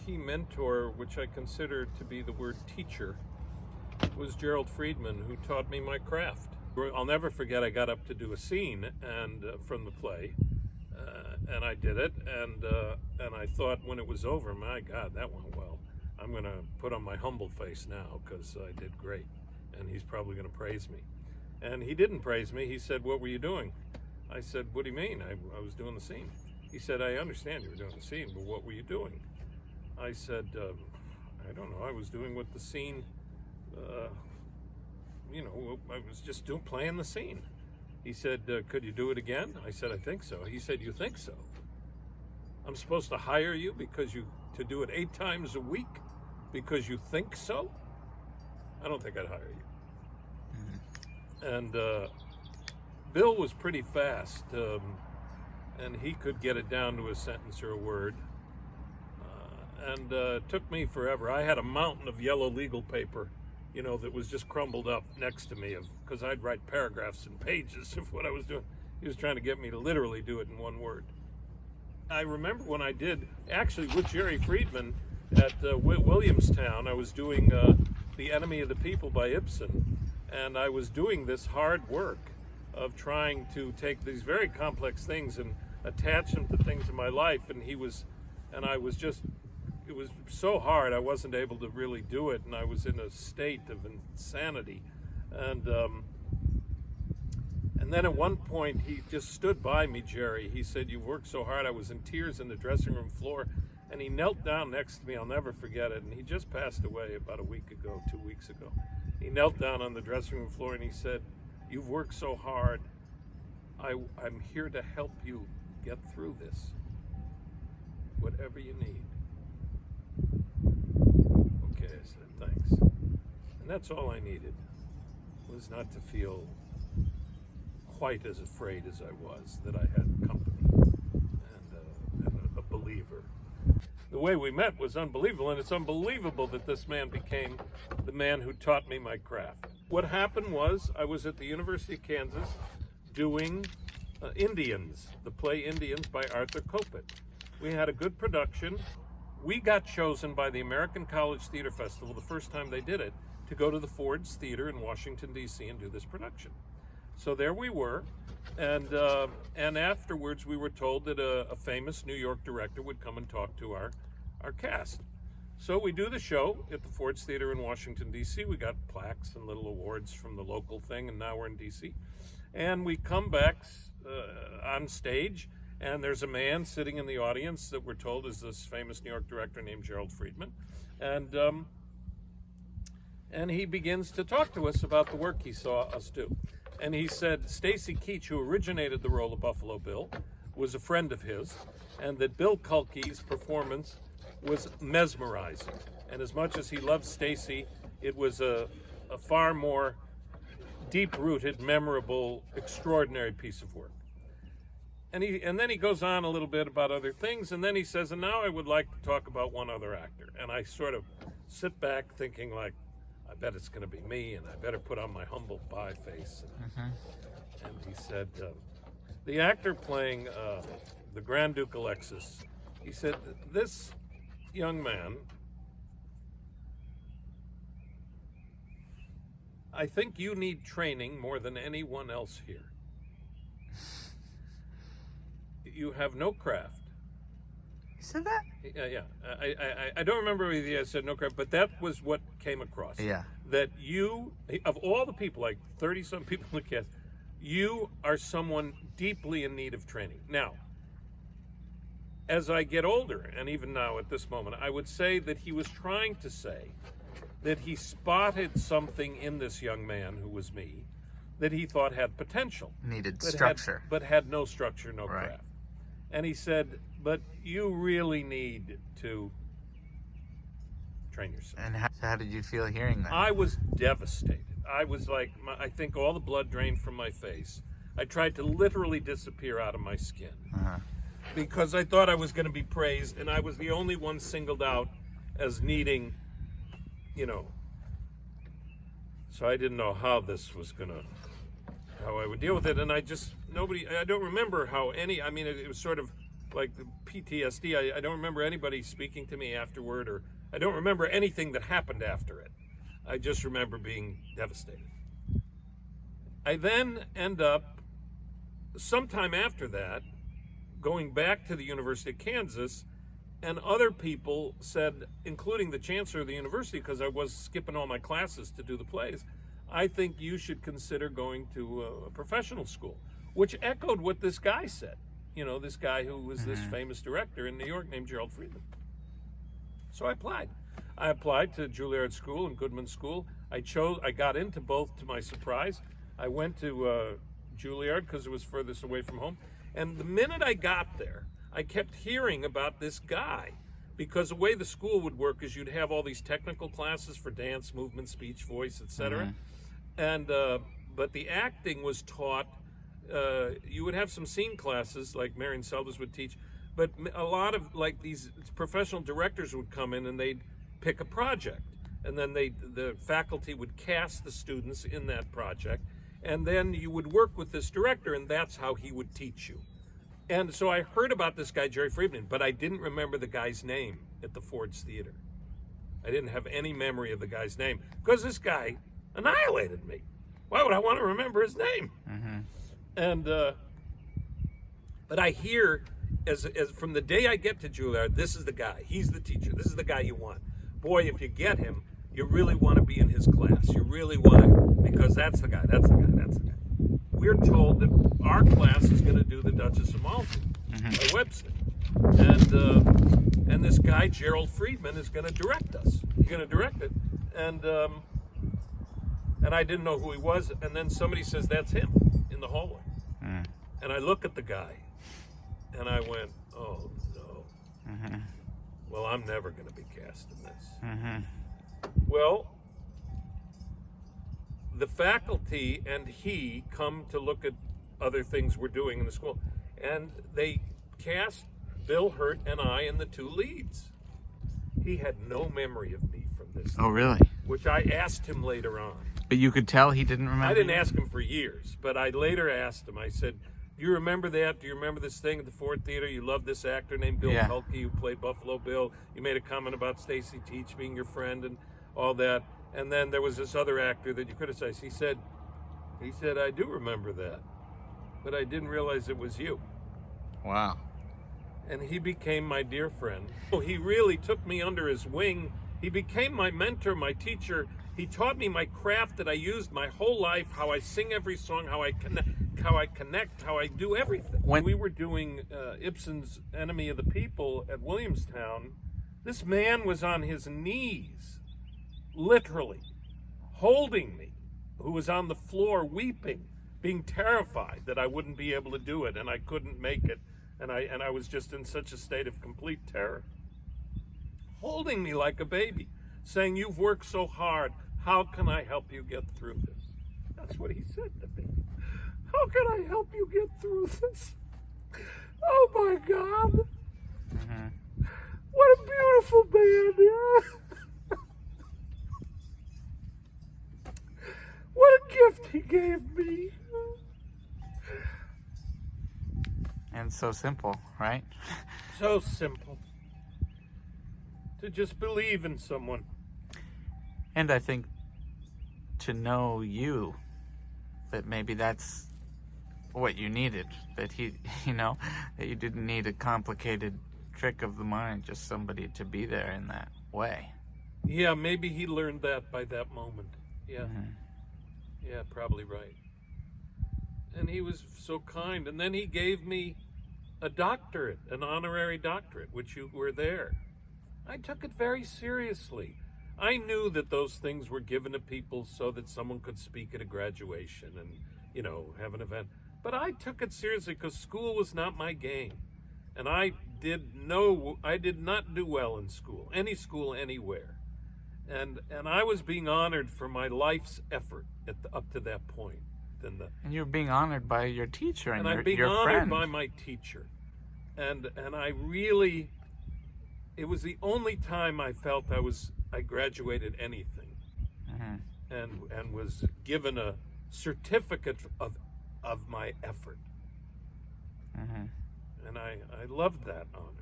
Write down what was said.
key mentor, which I consider to be the word teacher, was Gerald Freedman, who taught me my craft. I'll never forget, I got up to do a scene and from the play, and I did it, and I thought when it was over, my God, that went well. I'm going to put on my humble face now because I did great, and he's probably going to praise me. And he didn't praise me. He said, "What were you doing?" I said, "What do you mean? I was doing the scene." He said, "I understand you were doing the scene, but what were you doing?" I said, "I don't know. I was doing what the scene, I was just playing the scene." He said, "Could you do it again?" I said, "I think so." He said, "You think so? I'm supposed to hire you to do it 8 times a week because you think so? I don't think I'd hire you." And Bill was pretty fast, and he could get it down to a sentence or a word. And it took me forever. I had a mountain of yellow legal paper, that was just crumbled up next to me because I'd write paragraphs and pages of what I was doing. He was trying to get me to literally do it in one word. I remember when I did, actually with Jerry Freedman at Williamstown, I was doing The Enemy of the People by Ibsen, and I was doing this hard work of trying to take these very complex things and attach them to things in my life, it was so hard I wasn't able to really do it, and I was in a state of insanity. And then at one point he just stood by me, Jerry. He said, "You've worked so hard." I was in tears in the dressing room floor, and he knelt down next to me. I'll never forget it. And he just passed away about 2 weeks ago. He knelt down on the dressing room floor and he said, "You've worked so hard. I'm here to help you get through this. Whatever you need." Okay, I said, "Thanks." And that's all I needed, was not to feel quite as afraid as I was, that I had company and a believer. The way we met was unbelievable, and it's unbelievable that this man became the man who taught me my craft. What happened was, I was at the University of Kansas doing Indians, the play Indians by Arthur Kopit. We had a good production. We got chosen by the American College Theater Festival, the first time they did it, to go to the Ford's Theater in Washington, D.C. and do this production. So there we were, and afterwards we were told that a famous New York director would come and talk to our cast. So we do the show at the Ford's Theater in Washington, D.C. We got plaques and little awards from the local thing, and now we're in D.C. And we come back on stage, and there's a man sitting in the audience that we're told is this famous New York director named Gerald Freedman. And he begins to talk to us about the work he saw us do. And he said Stacy Keach, who originated the role of Buffalo Bill, was a friend of his, and that Bill Kulke's performance was mesmerizing. And as much as he loved Stacy, it was a far more deep-rooted, memorable, extraordinary piece of work. And then he goes on a little bit about other things, and then he says, "And now I would like to talk about one other actor." And I sort of sit back thinking, like, I bet it's going to be me, and I better put on my humble pie face. And he said, the actor playing the Grand Duke Alexis, he said, "This young man, I think you need training more than anyone else here. You have no craft." You said that? Yeah. I don't remember if he said no craft, but that was what came across. Yeah. That you, of all the people, like 30-some people in the cast, you are someone deeply in need of training. Now, as I get older, and even now at this moment, I would say that he was trying to say that he spotted something in this young man, who was me, that he thought had potential. Needed structure. But had no structure, no Right. craft. And he said, "But you really need to train yourself." And how did you feel hearing that? I was devastated. I was like, I think all the blood drained from my face. I tried to literally disappear out of my skin because I thought I was going to be praised, and I was the only one singled out as needing, So I didn't know how this was how I would deal with it, and I don't remember how it was sort of like the PTSD. I don't remember anybody speaking to me afterward, or I don't remember anything that happened after it. I just remember being devastated. I then end up, sometime after that, going back to the University of Kansas, and other people said, including the chancellor of the university, because I was skipping all my classes to do the plays, I think you should consider going to a professional school, which echoed what this guy said. You know, this guy who was this famous director in New York named Gerald Freedman. So I applied. I applied to Juilliard School and Goodman School. I got into both, to my surprise. I went to Juilliard because it was furthest away from home. And the minute I got there, I kept hearing about this guy, because the way the school would work is you'd have all these technical classes for dance, movement, speech, voice, etc. And but the acting was taught. You would have some scene classes like Marion Seldes would teach, but a lot of like these professional directors would come in and they'd pick a project, and then the faculty would cast the students in that project, and then you would work with this director, and that's how he would teach you. And so I heard about this guy, Jerry Freedman, but I didn't remember the guy's name at the Ford's Theater. I didn't have any memory of the guy's name because this guy annihilated me. Why would I want to remember his name? And but I hear, as from the day I get to Juilliard, this is the guy. He's the teacher. This is the guy you want. Boy, if you get him, you really want to be in his class. You really want to, because that's the guy. That's the guy. That's the guy. We're told that our class is going to do the Duchess of Malfi by Webster, and this guy Gerald Freedman is going to direct us. He's going to direct it, and I didn't know who he was. And then somebody says that's him in the hallway, and I look at the guy, and I went, oh no. Well, I'm never going to be cast in this. Well, the faculty and he come to look at other things we're doing in the school, and they cast Bill Hurt and I in the two leads. He had no memory of me from this. Oh, really? Which I asked him later on. But you could tell he didn't remember? I didn't ask him for years, but I later asked him. I said, do you remember that? Do you remember this thing at the Ford Theater? You loved this actor named Bill Kulke who played Buffalo Bill. You made a comment about Stacy Teach being your friend and all that. And then there was this other actor that you criticized. He said, I do remember that, but I didn't realize it was you. Wow. And he became my dear friend. He really took me under his wing. He became my mentor, my teacher. He taught me my craft that I used my whole life, how I sing every song, how I connect, how I do everything. When we were doing Ibsen's Enemy of the People at Williamstown, this man was on his knees, literally, holding me, who was on the floor weeping, being terrified that I wouldn't be able to do it and I couldn't make it, and I was just in such a state of complete terror. Holding me like a baby, saying, you've worked so hard, how can I help you get through this? That's what he said to me. How can I help you get through this? Oh my God. What a beautiful man. What a gift he gave me. And so simple, right? So simple. To just believe in someone. And I think to know you, that maybe that's what you needed. That he, that you didn't need a complicated trick of the mind, just somebody to be there in that way. Yeah, maybe he learned that by that moment. Yeah. Yeah, probably right. And he was so kind. And then he gave me a doctorate, an honorary doctorate, which you were there. I took it very seriously. I knew that those things were given to people so that someone could speak at a graduation and, have an event. But I took it seriously because school was not my game. And I did not do well in school, any school, anywhere. And I was being honored for my life's effort up to that point. And you're being honored by your teacher and I'm being your honored friend. by my teacher. And I really, it was the only time I felt I graduated anything, and was given a certificate of my effort. And And I loved that honor.